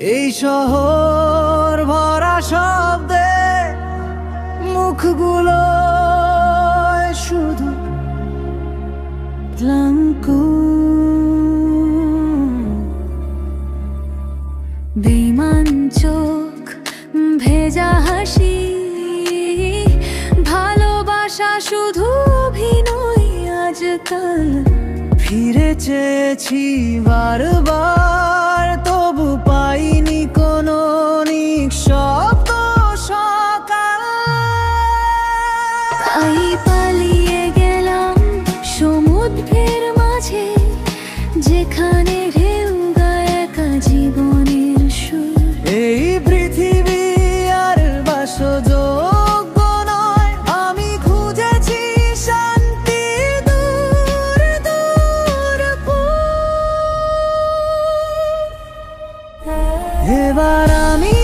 এই শহর ভরা শব্দে মুখগুলো শুধু ক্লান্ত। বেইমান চোখ, ভেজা হাসি, ভালোবাসা শুধু অভিনয় আজকাল। ফিরে চেয়েছি বারবার, তবু পাইনি কোনো নিঃশব্দ সকাল। তাই পালিয়ে গেলাম সমুদ্রের মাঝে, যেখানে ঢেউ গায় একা জীবনের সুর। এই পৃথিবী আর বাসযোগ্য নয়, আমি খুঁজেছি শান্তি দূর দূর। এবার আমি